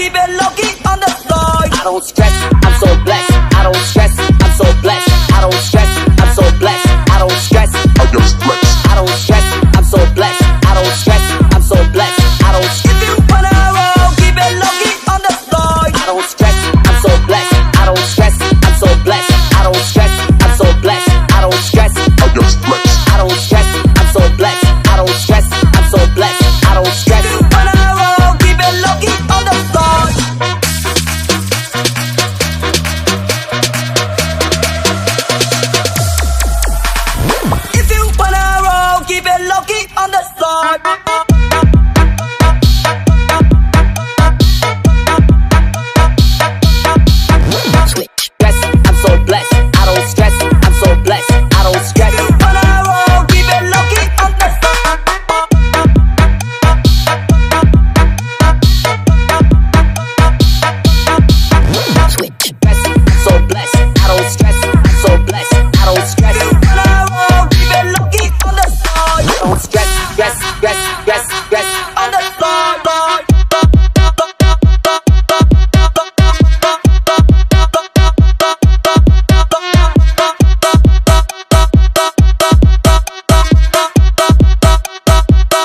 keep it low key on the floor. I don't stress, I'm so blessed. I don't stress, I'm so blessed. I don't stress, I'm so blessed. I don't stress, I just flex. I don't stress, I'm so blessed. I don't stress, I'm so blessed. I don't If you wanna roll, keep it low key on the floor. I don't stress, I'm so blessed. I don't stress, I'm so blessed. I don't stress, I'm so blessed. I don't stress, I just flex. I don't stress, I'm so blessed. I don't stress, I'm so blessed. I don't stress. If you wanna roll, keep it low key on the floor. If you wanna roll, keep it low key on the floor. Switch. Stress, I'm so blessed. I don't stress, I'm so blessed. I don't stress. If you wanna roll, keep it low key on the floor. Switch. Stress, I'm so blessed. I don't stress, I'm so blessed. I don't stress. If you wanna roll, keep it low key on the floor. I don't stress, stress, stress, stress, stress. On the floor, floor.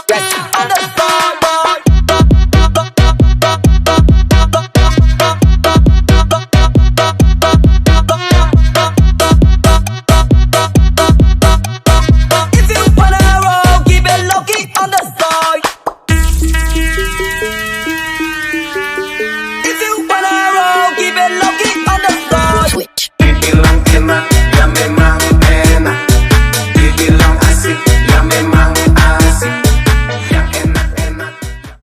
Stress. On the floor.